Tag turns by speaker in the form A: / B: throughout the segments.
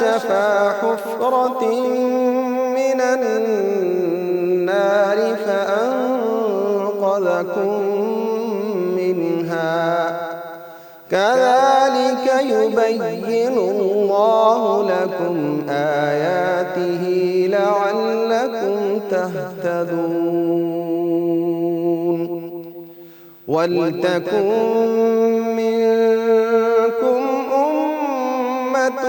A: شفا حفرة من النار فأنقذكم منها كذلك يبين الله لكم آياته لعلكم تهتدون ولتكن منكم أمة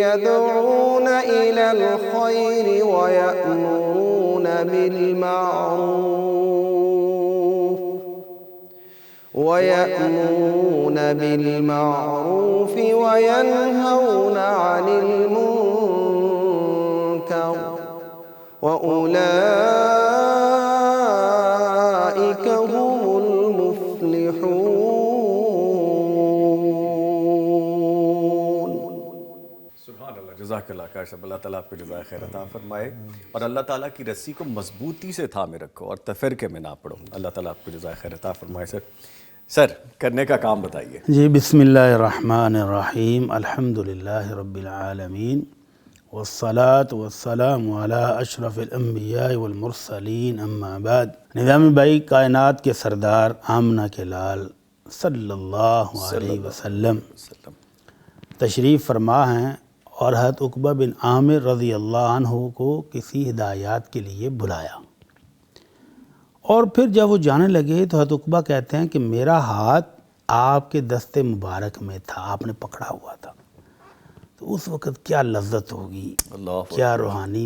A: يدعون إلى الخير ويأمرون بالمعروف وينهون عن المنكر وأولئك هم المفلحون.
B: سبحان اللہ، جزاک اللہ کاشف، اللہ تعالیٰ آپ کو جزائے خیر عطا فرمائے اور اللہ تعالیٰ کی رسی کو مضبوطی سے تھامے رکھو اور تفرقے میں نہ پڑو. اللہ تعالیٰ آپ کو جزائے خیر عطا فرمائے. سر کرنے کا کام بتائیے.
C: جی بسم اللہ الرحمن الرحیم، الحمدللہ رب العالمین والصلاة والسلام علی اشرف الانبیاء والمرسلین، اما بعد. نظامی بھائی، کائنات کے سردار آمنہ کے لال صلی اللہ علیہ وسلم تشریف فرما ہیں اور حضرت عقبہ بن عامر رضی اللہ عنہ کو کسی ہدایات کے لیے بلایا، اور پھر جب وہ جانے لگے تو حضرت عقبہ کہتے ہیں کہ میرا ہاتھ آپ کے دست مبارک میں تھا، آپ نے پکڑا ہوا تھا. تو اس وقت کیا لذت ہوگی، کیا روحانی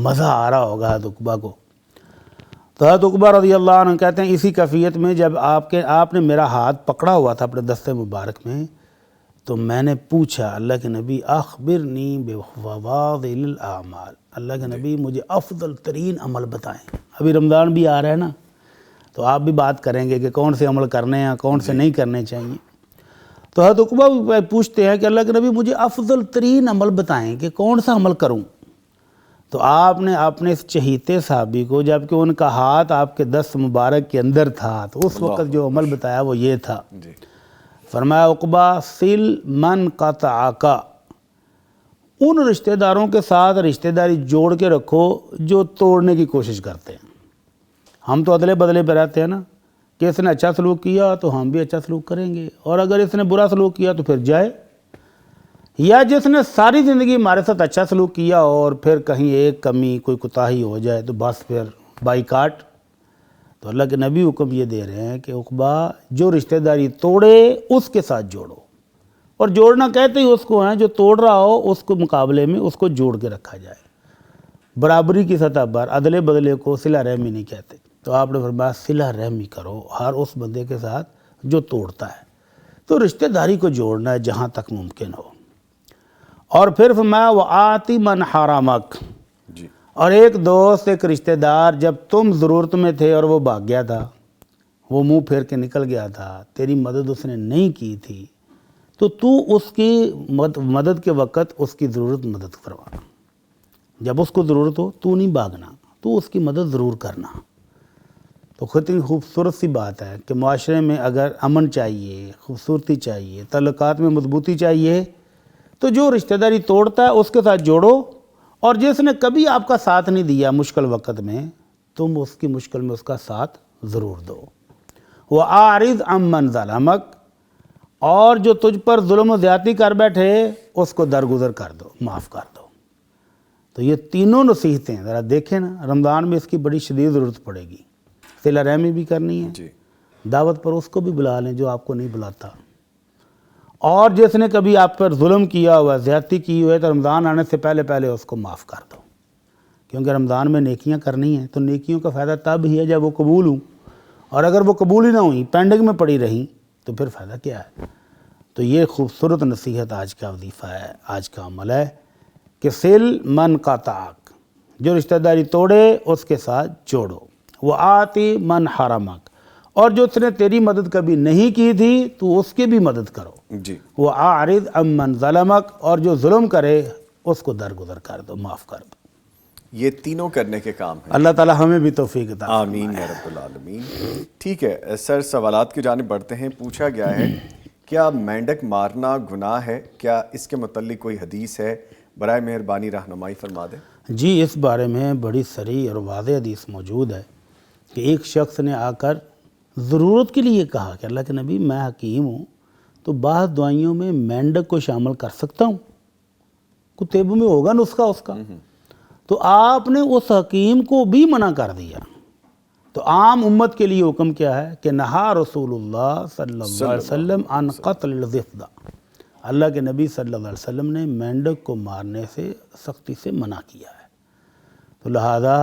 C: مزہ آ رہا ہوگا حضرت عقبہ کو. تو حضرت عقبہ رضی اللہ عنہ کہتے ہیں اسی کیفیت میں جب آپ نے میرا ہاتھ پکڑا ہوا تھا اپنے دست مبارک میں، تو میں نے پوچھا اللہ کے نبی اخبرنی بفضائل الاعمال، اللہ کے نبی مجھے افضل ترین عمل بتائیں. ابھی رمضان بھی آ رہا ہے نا، تو آپ بھی بات کریں گے کہ کون سے عمل کرنے ہیں، کون سے نہیں کرنے چاہیے. تو حضرت عقبہ پوچھتے ہیں کہ اللہ کے نبی مجھے افضل ترین عمل بتائیں کہ کون سا عمل کروں. تو آپ نے اپنے اس چہیتے صحابی کو، جب کہ ان کا ہاتھ آپ کے دست مبارک کے اندر تھا، تو اس وقت جو عمل بتایا وہ یہ تھا. فرمایا عقبہ سل من قطعک، ان رشتہ داروں کے ساتھ رشتہ داری جوڑ کے رکھو جو توڑنے کی کوشش کرتے ہیں. ہم تو ادلے بدلے پہ رہتے ہیں نا، کہ اس نے اچھا سلوک کیا تو ہم بھی اچھا سلوک کریں گے، اور اگر اس نے برا سلوک کیا تو پھر جائے. یا جس نے ساری زندگی ہمارے ساتھ اچھا سلوک کیا اور پھر کہیں ایک کمی کوئی کوتاہی ہو جائے تو بس پھر بائیکاٹ. تو اللہ کے نبی حکم یہ دے رہے ہیں کہ عقبہ جو رشتہ داری توڑے اس کے ساتھ جوڑو، اور جوڑنا کہتے ہی اس کو ہیں جو توڑ رہا ہو اس کو مقابلے میں اس کو جوڑ کے رکھا جائے. برابری کی سطح پر عدلے بدلے کو صلہ رحمی نہیں کہتے. تو آپ نے فرمایا صلہ رحمی کرو ہر اس بندے کے ساتھ جو توڑتا ہے. تو رشتہ داری کو جوڑنا ہے جہاں تک ممکن ہو. اور پھر فرمایا وآتی من حرامک، اور ایک دوست ایک رشتہ دار جب تم ضرورت میں تھے اور وہ بھاگ گیا تھا، وہ منہ پھیر کے نکل گیا تھا، تیری مدد اس نے نہیں کی تھی، تو اس کی مدد کے وقت اس کی ضرورت مدد کروا. جب اس کو ضرورت ہو تو نہیں بھاگنا، تو اس کی مدد ضرور کرنا. تو خود ہی خوبصورت سی بات ہے کہ معاشرے میں اگر امن چاہیے، خوبصورتی چاہیے، تعلقات میں مضبوطی چاہیے، تو جو رشتہ داری توڑتا ہے اس کے ساتھ جوڑو، اور جس نے کبھی آپ کا ساتھ نہیں دیا مشکل وقت میں، تم اس کی مشکل میں اس کا ساتھ ضرور دو. وَأَعْرِضْ عَمَّنْ ظَلَمَكَ، اور جو تجھ پر ظلم و زیادتی کر بیٹھے اس کو درگزر کر دو، معاف کر دو. تو یہ تینوں نصیحتیں ذرا دیکھیں نا، رمضان میں اس کی بڑی شدید ضرورت پڑے گی. صلہ رحمی بھی کرنی ہے، دعوت پر اس کو بھی بلا لیں جو آپ کو نہیں بلاتا، اور جس نے کبھی آپ پر ظلم کیا ہوا، زیادتی کی ہوئی ہے، تو رمضان آنے سے پہلے پہلے اس کو معاف کر دو. کیونکہ رمضان میں نیکیاں کرنی ہیں تو نیکیوں کا فائدہ تب ہی ہے جب وہ قبول ہوں، اور اگر وہ قبول ہی نہ ہوئیں، پینڈنگ میں پڑی رہیں، تو پھر فائدہ کیا ہے. تو یہ خوبصورت نصیحت آج کا وظیفہ ہے، آج کا عمل ہے کہ سل من قطعک، جو رشتہ داری توڑے اس کے ساتھ جوڑو. وآتی من حرمک، اور جو اس نے تیری مدد کبھی نہیں کی تھی تو اس کی بھی مدد کرو. وَأَعْرِضْ عَمَّنْ ظَلَمَكَ، اور جو ظلم کرے اس کو درگزر کر دو، معاف کر دو.
B: یہ تینوں کرنے کے کام ہیں.
C: اللہ تعالی ہمیں بھی توفیق عطا فرمائے.
B: آمین یا رب العالمین. ٹھیک ہے سر، سوالات کی جانب بڑھتے ہیں. پوچھا گیا ہے کیا مینڈک مارنا گناہ ہے؟ کیا اس کے متعلق کوئی حدیث ہے؟ برائے مہربانی رہنمائی فرما دیں۔
C: جی اس بارے میں بڑی صریح اور واضح حدیث موجود ہے کہ ایک شخص نے آ کر ضرورت کے لیے کہا کہ اللہ کے نبی میں حکیم ہوں تو بعض دعائیوں میں مینڈک کو شامل کر سکتا ہوں، کتب میں ہوگا نسخہ اس کا، تو آپ نے اس حکیم کو بھی منع کر دیا۔ تو عام امت کے لیے حکم کیا ہے کہ نہا رسول اللہ صلی اللہ علیہ وسلم عن قتل الضفدع، اللہ کے نبی صلی اللہ علیہ وسلم نے مینڈک کو مارنے سے سختی سے منع کیا ہے۔ تو لہذا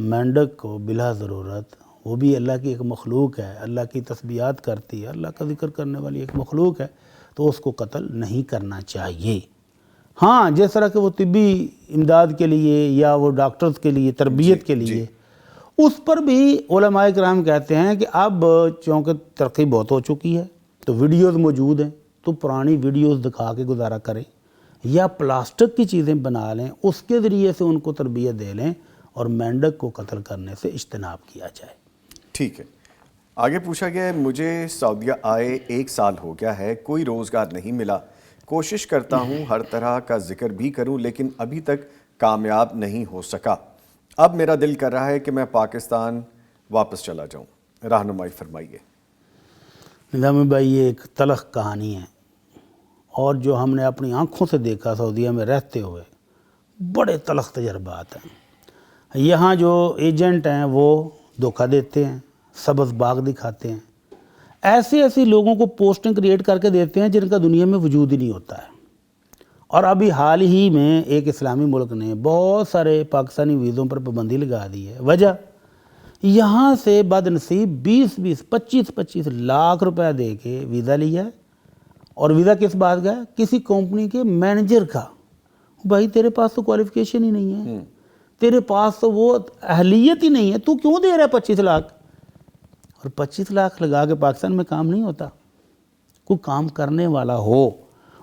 C: مینڈک کو بلا ضرورت، وہ بھی اللہ کی ایک مخلوق ہے، اللہ کی تسبیحات کرتی ہے، اللہ کا ذکر کرنے والی ایک مخلوق ہے، تو اس کو قتل نہیں کرنا چاہیے۔ ہاں جس طرح کہ وہ طبی امداد کے لیے یا وہ ڈاکٹرز کے لیے تربیت کے لیے، اس پر بھی علماء کرام کہتے ہیں کہ اب چونکہ ترقی بہت ہو چکی ہے تو ویڈیوز موجود ہیں، تو پرانی ویڈیوز دکھا کے گزارا کریں یا پلاسٹک کی چیزیں بنا لیں، اس کے ذریعے سے ان کو تربیت دے لیں اور مینڈک کو قتل کرنے سے اجتناب کیا جائے۔
B: ٹھیک ہے، آگے پوچھا گیا ہے مجھے سعودیہ آئے 1 سال ہو گیا ہے، کوئی روزگار نہیں ملا، کوشش کرتا ہوں ہر طرح کا ذکر بھی کروں لیکن ابھی تک کامیاب نہیں ہو سکا، اب میرا دل کر رہا ہے کہ میں پاکستان واپس چلا جاؤں، رہنمائی فرمائیے۔
C: نظامی بھائی یہ ایک تلخ کہانی ہے اور جو ہم نے اپنی آنکھوں سے دیکھا سعودیہ میں رہتے ہوئے، بڑے تلخ تجربات ہیں۔ یہاں جو ایجنٹ ہیں وہ دھوکہ دیتے ہیں، سبز باغ دکھاتے ہیں، ایسے لوگوں کو پوسٹیں کریٹ کر کے دیتے ہیں جن کا دنیا میں وجود ہی نہیں ہوتا ہے۔ اور ابھی حال ہی میں ایک اسلامی ملک نے بہت سارے پاکستانی ویزوں پر پابندی لگا دی ہے۔ وجہ یہاں سے بد نصیب 25 لاکھ روپے دے کے ویزا لیا ہے، اور ویزا کس بات کا ہے؟ کسی کمپنی کے مینیجر کا۔ بھائی تیرے پاس تو کوالیفیکیشن ہی نہیں ہے، تیرے پاس تو وہ اہلیت ہی نہیں ہے، تو کیوں دے رہا ہے 25 لاکھ؟ اور 25 لاکھ لگا کے پاکستان میں کام نہیں ہوتا، کوئی کام کرنے والا ہو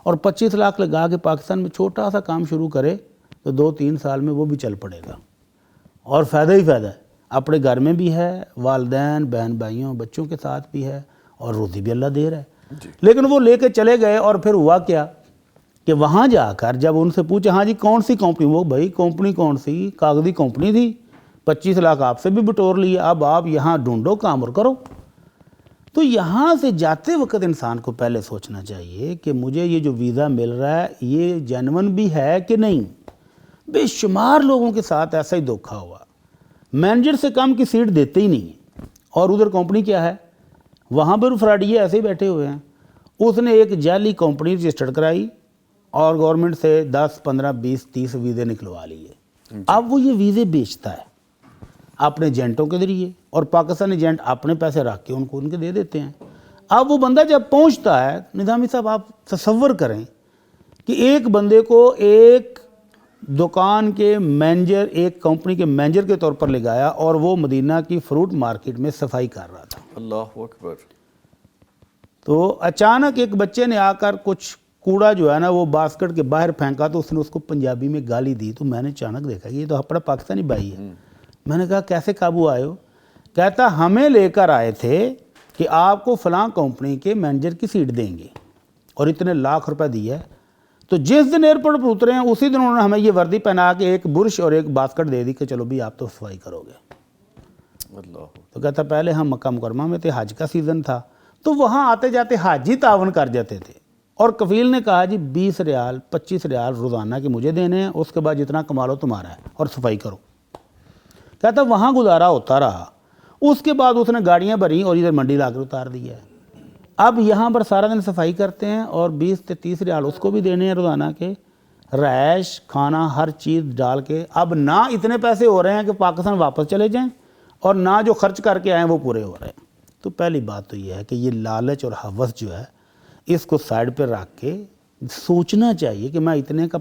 C: اور 25 لاکھ لگا کے پاکستان میں چھوٹا سا کام شروع کرے تو 2-3 سال میں وہ بھی چل پڑے گا، اور فائدہ ہی فائدہ ہے، اپنے گھر میں بھی ہے، والدین بہن بھائیوں بچوں کے ساتھ بھی ہے، اور روزی بھی اللہ دے رہا ہے۔ لیکن وہ لے کے چلے گئے، اور پھر ہوا کیا کہ وہاں جا کر جب ان سے پوچھا ہاں جی کون سی کمپنی، وہ بھائی کمپنی کون سی؟ کاغذی کمپنی تھی، 25 لاکھ آپ سے بھی بٹور لیا، اب آپ یہاں ڈھونڈو کام اور کرو۔ تو یہاں سے جاتے وقت انسان کو پہلے سوچنا چاہیے کہ مجھے یہ جو ویزا مل رہا ہے یہ جینون بھی ہے کہ نہیں۔ بے شمار لوگوں کے ساتھ ایسا ہی دھوکہ ہوا، مینیجر سے کم کی سیٹ دیتے ہی نہیں ہیں، اور ادھر کمپنی کیا ہے، وہاں پر فراڈیے ایسے ہی بیٹھے ہوئے ہیں۔ اس نے ایک جعلی کمپنی رجسٹرڈ کرائی اور گورنمنٹ سے 10 15 20 30 ویزے نکلوا لیے۔ اب وہ یہ ویزے بیچتا ہے اپنے ایجنٹوں کے ذریعے، اور پاکستانی ایجنٹ اپنے پیسے رکھ کے ان کو ان کے دے دیتے ہیں۔ اب وہ بندہ جب پہنچتا ہے، نظامی صاحب آپ تصور کریں کہ ایک بندے کو ایک دکان کے مینیجر، ایک کمپنی کے مینیجر کے طور پر لگایا، اور وہ مدینہ کی فروٹ مارکیٹ میں صفائی کر رہا تھا۔
B: اللہ اکبر۔
C: تو اچانک ایک بچے نے آ کر کچھ کوڑا جو ہے نا وہ باسکٹ کے باہر پھینکا، تو اس نے اس کو پنجابی میں گالی دی۔ تو میں نے اچانک دیکھا یہ تو اپنا پاکستانی بھائی ہے۔ میں نے کہا کیسے قابو آئے ہو؟ کہتا ہمیں لے کر آئے تھے کہ آپ کو فلاں کمپنی کے مینیجر کی سیٹ دیں گے اور اتنے لاکھ روپے دیا ہے۔ تو جس دن ایئرپورٹ پر اترے ہیں اسی دن انہوں نے ہمیں یہ وردی پہنا کے ایک برش اور ایک باسکٹ دے دی کہ چلو بھی آپ تو صفائی کرو گے۔
B: اللہ۔
C: تو کہتا پہلے ہم مکہ مکرمہ میں تھے، حج کا سیزن تھا، تو وہاں آتے جاتے حاجی تعاون کر جاتے تھے، اور کفیل نے کہا جی 20 ریال 25 ریال روزانہ کے مجھے دینے ہیں، اس کے بعد جتنا کما لو تمہارا ہے، اور صفائی کرو۔ کہتا وہاں گزارا ہوتا رہا، اس کے بعد اس نے گاڑیاں بھری اور ادھر منڈی لا کر اتار دیا ہے۔ اب یہاں پر سارا دن صفائی کرتے ہیں اور 20 سے 30 ریال اس کو بھی دینے ہیں روزانہ کے، رہائش کھانا ہر چیز ڈال کے۔ اب نہ اتنے پیسے ہو رہے ہیں کہ پاکستان واپس چلے جائیں، اور نہ جو خرچ کر کے آئیں وہ پورے ہو رہے ہیں۔ تو پہلی بات تو یہ ہے کہ یہ لالچ اور ہوس جو ہے اس کو سائڈ پہ رکھ کے سوچنا چاہیے کہ میں اتنے کا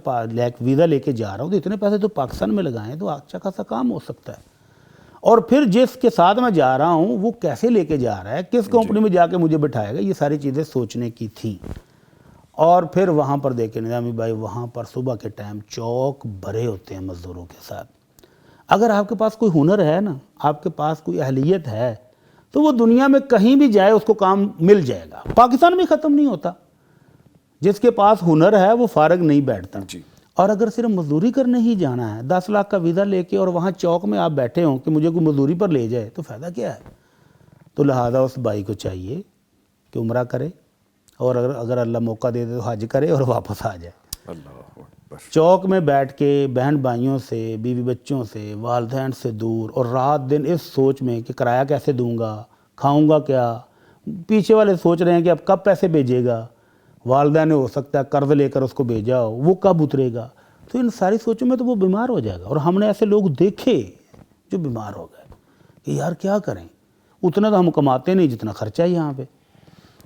C: ویزا لے کے جا رہا ہوں، تو اتنے پیسے تو پاکستان میں لگائیں تو اچھا خاصا کام ہو سکتا ہے، اور پھر جس کے ساتھ میں جا رہا ہوں وہ کیسے لے کے جا رہا ہے، کس کمپنی میں جا کے مجھے بٹھائے گا، یہ ساری چیزیں سوچنے کی تھیں۔ اور پھر وہاں پر دیکھیں نظامی بھائی، وہاں پر صبح کے ٹائم چوک بھرے ہوتے ہیں مزدوروں کے ساتھ۔ اگر آپ کے پاس کوئی ہنر ہے نا، آپ کے پاس کوئی اہلیت ہے، تو وہ دنیا میں کہیں بھی جائے اس کو کام مل جائے گا، پاکستان میں ختم نہیں ہوتا۔ جس کے پاس ہنر ہے وہ فارغ نہیں بیٹھتا.
B: جی.
C: اور اگر صرف مزدوری کرنے ہی جانا ہے 10 لاکھ کا ویزا لے کے اور وہاں چوک میں آپ بیٹھے ہوں کہ مجھے کوئی مزدوری پر لے جائے تو فائدہ کیا ہے؟ تو لہٰذا اس بھائی کو چاہیے کہ عمرہ کرے اور اگر اللہ موقع دے دے تو حج کرے اور واپس آ جائے.
B: اللہ اکبر.
C: چوک میں بیٹھ کے بہن بھائیوں سے، بیوی بچوں سے، والدین سے دور اور رات دن اس سوچ میں کہ کرایہ کیسے دوں گا، کھاؤں گا کیا، پیچھے والے سوچ رہے ہیں کہ اب کب پیسے بھیجے گا، والدہ نے ہو سکتا ہے قرض لے کر اس کو بھیجا ہو، وہ کب اترے گا. تو ان ساری سوچوں میں تو وہ بیمار ہو جائے گا. اور ہم نے ایسے لوگ دیکھے جو بیمار ہو گئے کہ یار کیا کریں، اتنا تو ہم کماتے نہیں جتنا خرچہ ہے یہاں پہ.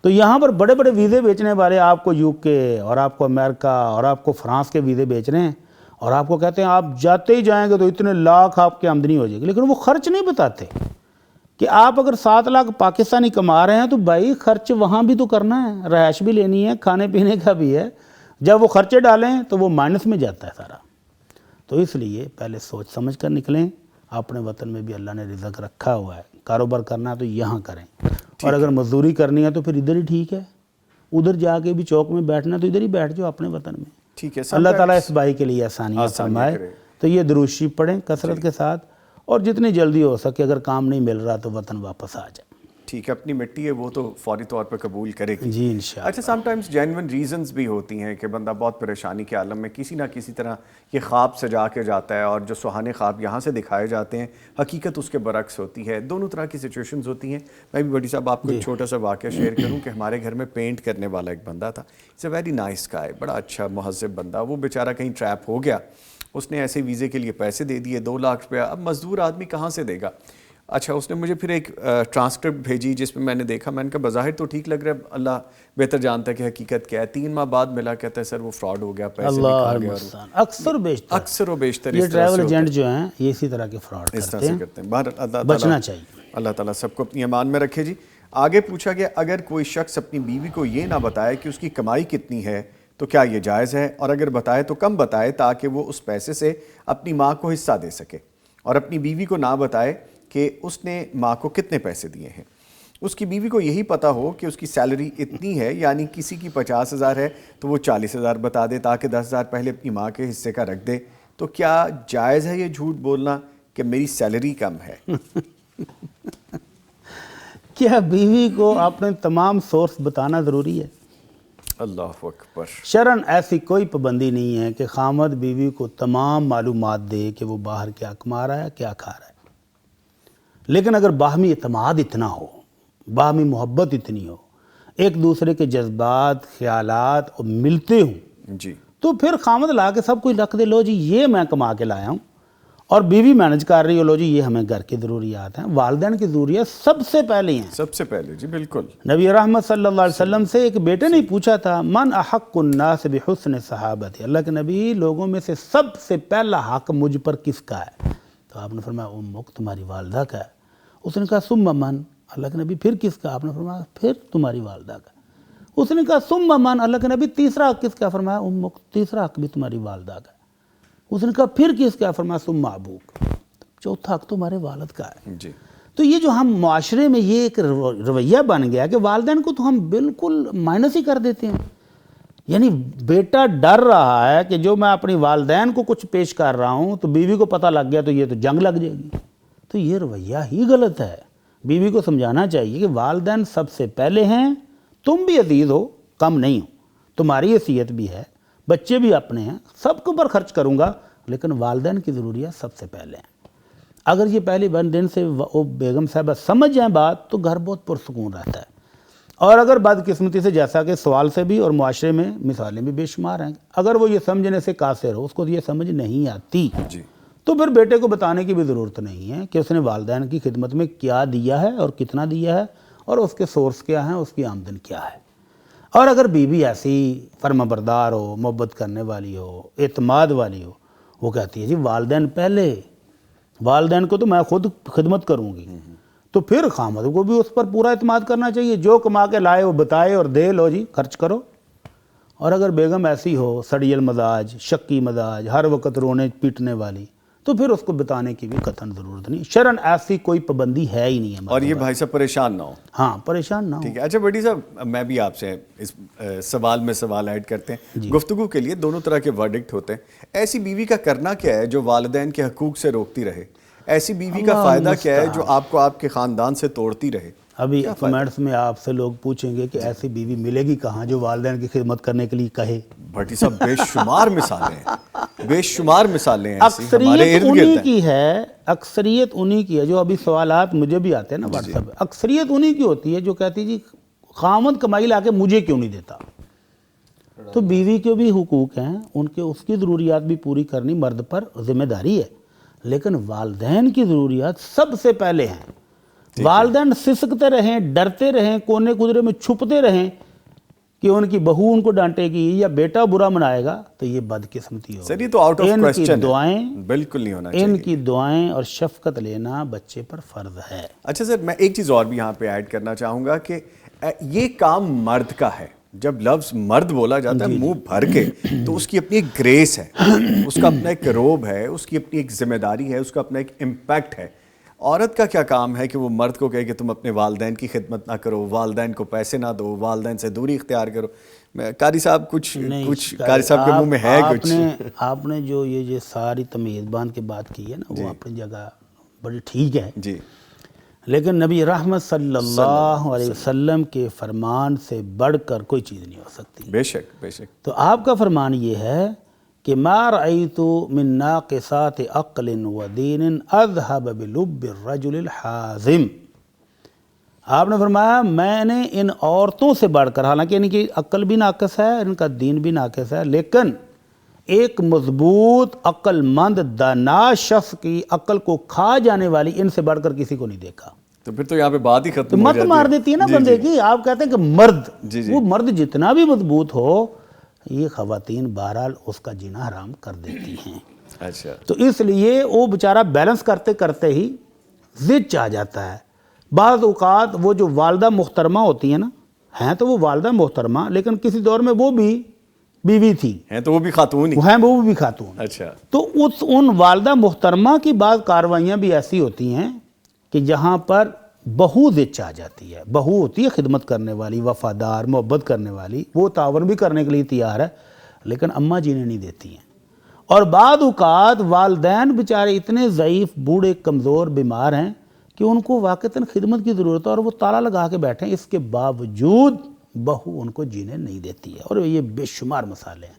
C: تو یہاں پر بڑے بڑے ویزے بیچنے والے آپ کو یو کے اور آپ کو امریکہ اور آپ کو فرانس کے ویزے بیچ رہے ہیں اور آپ کو کہتے ہیں آپ جاتے ہی جائیں گے تو اتنے لاکھ آپ کی آمدنی ہو جائے گی. لیکن وہ خرچ نہیں بتاتے کہ آپ اگر 7 لاکھ پاکستانی کما رہے ہیں تو بھائی خرچ وہاں بھی تو کرنا ہے، رہائش بھی لینی ہے، کھانے پینے کا بھی ہے. جب وہ خرچے ڈالیں تو وہ مائنس میں جاتا ہے سارا. تو اس لیے پہلے سوچ سمجھ کر نکلیں. اپنے وطن میں بھی اللہ نے رزق رکھا ہوا ہے، کاروبار کرنا ہے تو یہاں کریں، اور اگر مزدوری کرنی ہے تو پھر ادھر ہی ٹھیک ہے. ادھر جا کے بھی چوک میں بیٹھنا ہے تو ادھر ہی بیٹھ جاؤ اپنے وطن میں.
B: ٹھیک ہے.
C: اللہ تعالیٰ اس بھائی کے لیے آسانیاں فرمائے. تو یہ درود شریف پڑھیں کثرت کے ساتھ، اور جتنی جلدی ہو سکے اگر کام نہیں مل رہا تو وطن واپس آ جائے.
B: ٹھیک ہے. اپنی مٹی ہے وہ تو فوری طور پہ قبول کرے گی.
C: جی انشاءاللہ.
B: اچھا، سم ٹائمز جینون ریزنز بھی ہوتی ہیں کہ بندہ بہت پریشانی کے عالم میں کسی نہ کسی طرح یہ خواب سجا کے جاتا ہے، اور جو سہانے خواب یہاں سے دکھائے جاتے ہیں حقیقت اس کے برعکس ہوتی ہے. دونوں طرح کی سچویشنز ہوتی ہیں. میں بھی بڑی صاحب آپ کو ایک چھوٹا سا واقعہ شیئر کروں کہ ہمارے گھر میں پینٹ کرنے والا ایک بندہ تھا. اٹس اے ویری نائس گائے، بڑا اچھا مہذب بندہ. وہ بیچارہ کہیں ٹریپ ہو گیا، اس نے ایسے ویزے کے لیے پیسے دے دیے 2 لاکھ روپیہ. اب مزدور آدمی کہاں سے دے گا؟ اچھا، اس نے مجھے پھر ایک ٹرانسکرپٹ بھیجی جس میں میں نے دیکھا، میں نے کہا بظاہر تو ٹھیک لگ رہا ہے، اللہ بہتر جانتا ہے کہ حقیقت کیا ہے. 3 ماہ بعد ملا، کہتا ہے سر وہ فراڈ ہو گیا، پیسے بھی کھا گیا. اکثر و بیشتر
C: یہ ٹریول ایجنٹ جو ہیں یہ اسی طرح کے فراڈ
B: اس طرح سے کرتے ہیں. باہر
C: بچنا چاہیے.
B: اللہ تعالیٰ سب کو اپنی امان میں رکھے. جی آگے پوچھا گیا، اگر کوئی شخص اپنی بیوی کو یہ نہ بتائے کہ اس کی کمائی کتنی ہے تو کیا یہ جائز ہے؟ اور اگر بتائے تو کم بتائے تاکہ وہ اس پیسے سے اپنی ماں کو حصہ دے سکے، اور اپنی بیوی کو نہ بتائے کہ اس نے ماں کو کتنے پیسے دیے ہیں. اس کی بیوی کو یہی پتہ ہو کہ اس کی سیلری اتنی ہے، یعنی کسی کی 50,000 ہے تو وہ 40,000 بتا دے تاکہ 10,000 پہلے اپنی ماں کے حصے کا رکھ دے. تو کیا جائز ہے یہ جھوٹ بولنا کہ میری سیلری کم ہے؟
C: کیا بیوی کو اپنے تمام سورس بتانا ضروری ہے؟
B: اللہ اکبر.
C: شرعاً ایسی کوئی پابندی نہیں ہے کہ خامد بیوی کو تمام معلومات دے کہ وہ باہر کیا کما رہا ہے، کیا کھا رہا ہے. لیکن اگر باہمی اعتماد اتنا ہو، باہمی محبت اتنی ہو، ایک دوسرے کے جذبات، خیالات اور ملتے ہوں،
B: جی،
C: تو پھر خامد لا کے سب کچھ رکھ دے. لو جی یہ میں کما کے لایا ہوں، اور بیوی مینج کر رہی ہو، لو جی یہ ہمیں گھر کی ضروریات ہیں. والدین کی ضروریات سب سے پہلے ہیں،
B: سب سے پہلے. جی بالکل.
C: نبی رحمت صلی اللہ علیہ وسلم سے ایک بیٹے نے پوچھا تھا، من احق الناس بحسن صحابتی، اللہ کے نبی لوگوں میں سے سب سے پہلا حق مجھ پر کس کا ہے؟ تو آپ نے فرمایا امک، تمہاری والدہ کا ہے. اس نے کہا ثم من، اللہ کے نبی پھر کس کا؟ آپ نے فرمایا پھر تمہاری والدہ کا. اس نے کہا ثم من، اللہ کے نبی تیسرا حق کس کا؟ فرمایا امک، تیسرا حق بھی تمہاری والدہ کا. اس نے کہا پھر کس کا؟ فرمایا ثم ابوک، چوتھا حق تمہارے والد کا ہے.
B: جی.
C: تو یہ جو ہم معاشرے میں یہ ایک رویہ بن گیا کہ والدین کو تو ہم بالکل مائنس ہی کر دیتے ہیں. یعنی بیٹا ڈر رہا ہے کہ جو میں اپنی والدین کو کچھ پیش کر رہا ہوں تو بیوی کو پتہ لگ گیا تو یہ تو جنگ لگ جائے گی. تو یہ رویہ ہی غلط ہے. بیوی کو سمجھانا چاہیے کہ والدین سب سے پہلے ہیں، تم بھی عزیز ہو، کم نہیں ہو، تمہاری حیثیت بھی ہے، بچے بھی اپنے ہیں، سب کے اوپر خرچ کروں گا، لیکن والدین کی ضروریات سب سے پہلے ہیں. اگر یہ پہلی دن سے وہ بیگم صاحبہ سمجھ جائیں بات تو گھر بہت پرسکون رہتا ہے. اور اگر بدقسمتی سے، جیسا کہ سوال سے بھی اور معاشرے میں مثالیں بھی بے شمار ہیں، اگر وہ یہ سمجھنے سے قاصر ہو، اس کو یہ سمجھ نہیں آتی،
B: جی،
C: تو پھر بیٹے کو بتانے کی بھی ضرورت نہیں ہے کہ اس نے والدین کی خدمت میں کیا دیا ہے اور کتنا دیا ہے اور اس کے سورس کیا ہیں، اس کی آمدن کیا ہے. اور اگر بیوی ایسی فرمانبردار ہو، محبت کرنے والی ہو، اعتماد والی ہو، وہ کہتی ہے جی والدین پہلے، والدین کو تو میں خود خدمت کروں گی، تو پھر خامد کو بھی اس پر پورا اعتماد کرنا چاہیے. جو کما کے لائے وہ بتائے اور دے، لو جی خرچ کرو. اور اگر بیگم ایسی ہو، سڑیل مزاج، شکی مزاج، ہر وقت رونے پیٹنے والی، تو پھر اس کو بتانے کی بھی قطعاً ضرورت نہیں، شرعاً ایسی کوئی پابندی ہے ہی نہیں ہے.
B: اور یہ بھائی صاحب پریشان نہ ہو.
C: ہاں پریشان نہ ہو.
B: ٹھیک ہے. اچھا بھٹی صاحب میں بھی آپ سے اس سوال میں سوال ایڈ کرتے ہیں. گفتگو کے لیے دونوں طرح کے ورڈکٹ ہوتے ہیں. ایسی بیوی کا کرنا کیا ہے جو والدین کے حقوق سے روکتی رہے؟ ایسی بیوی کا فائدہ کیا ہے جو آپ کو آپ کے خاندان سے توڑتی رہے؟
C: ابھی کمنٹس میں آپ سے لوگ پوچھیں گے کہ ایسی بیوی ملے گی کہاں جو والدین کی خدمت کرنے کے لیے کہے.
B: بھٹی صاحب بے شمار مثالیں ہیں، بے شمار مثالیں ہیں ایسی ہمارے
C: اکثریت
B: ارد
C: انہی
B: گرد ہیں.
C: کی ہے، اکثریت انہی کی ہے. جو ابھی سوالات مجھے بھی آتے ہیں نا واٹس ایپ پہ، اکثریت انہی کی ہوتی ہے جو کہتی جی خامد کمائی لا کے مجھے کیوں نہیں دیتا. تو بیوی کے بھی حقوق ہیں، ان کے اس کی ضروریات بھی پوری کرنی مرد پر ذمہ داری ہے، لیکن والدین کی ضروریات سب سے پہلے ہیں. والدین سسکتے رہیں، ڈرتے رہیں، کونے قدرے میں چھپتے رہیں کہ ان کی بہو ان کو ڈانٹے گی یا بیٹا برا منائے گا، تو یہ بدقسمتی ہوگی.
B: سر یہ تو آؤٹ آف
C: ان کی
B: کوسچن
C: دعائیں،
B: بالکل نہیں ہونا
C: ان
B: چاہیے.
C: کی دعائیں اور شفقت لینا بچے پر فرض ہے.
B: اچھا سر میں ایک چیز اور بھی یہاں پہ ایڈ کرنا چاہوں گا کہ یہ کام مرد کا ہے. جب لفظ مرد بولا جاتا ہے منہ بھر کے تو اس کی اپنی ایک گریس ہے، اس کا اپنا ایک روب ہے، اس کی اپنی ایک ذمہ داری ہے، اس کا اپنا ایک امپیکٹ ہے. عورت کا کیا کام ہے کہ وہ مرد کو کہے کہ تم اپنے والدین کی خدمت نہ کرو، والدین کو پیسے نہ دو، والدین سے دوری اختیار کرو. قاری صاحب کچھ قاری صاحب کے منہ میں ہے کچھ.
C: آپ نے جو یہ ساری تمیز باندھ کے بات کی ہے نا وہ اپنی جگہ بڑی ٹھیک ہے،
B: جی
C: لیکن نبی رحمت صلی اللہ علیہ وسلم کے فرمان سے بڑھ کر کوئی چیز نہیں ہو سکتی.
B: بے شک بے شک.
C: تو آپ کا فرمان یہ ہے کہ ما رأیت من ناقصات عقل و دین اذهب بلب الرجل الحازم. آپ نے فرمایا میں نے ان عورتوں سے بڑھ کر، حالانکہ ان کی عقل بھی ناقص ہے، ان کا دین بھی ناقص ہے، لیکن ایک مضبوط عقل مند دانا شخص کی عقل کو کھا جانے والی ان سے بڑھ کر کسی کو نہیں دیکھا.
B: تو پھر تو یہاں پہ بات ہی ختم ہو
C: مت
B: جاتی
C: مار دیتی ہے نا بندے کی. آپ کہتے ہیں کہ مرد، وہ مرد جتنا بھی مضبوط ہو، یہ خواتین بہرحال اس کا جینا حرام کر دیتی ہیں.
B: اچھا
C: تو اس لیے وہ بیچارہ بیلنس کرتے کرتے ہی ضد چاہ جاتا ہے. بعض اوقات وہ جو والدہ محترمہ ہوتی ہیں نا، ہیں تو وہ والدہ محترمہ، لیکن کسی دور میں وہ بھی بیوی تھی،
B: ہیں تو وہ بھی خاتون ہی.
C: ہیں وہ بھی خاتون.
B: اچھا
C: تو ان والدہ محترمہ کی بعض کاروائیاں بھی ایسی ہوتی ہیں کہ جہاں پر بہو ضد چاہ جاتی ہے. بہو ہوتی ہے خدمت کرنے والی، وفادار، محبت کرنے والی، وہ تعاون بھی کرنے کے لیے تیار ہے، لیکن اماں جی نے نہیں دیتی ہیں. اور بعض اوقات والدین بیچارے اتنے ضعیف، بوڑھے، کمزور، بیمار ہیں کہ ان کو واقعتاً خدمت کی ضرورت ہے اور وہ تالا لگا کے بیٹھے ہیں، اس کے باوجود بہو ان کو جینے نہیں دیتی ہے. اور یہ بے شمار مسائل ہیں.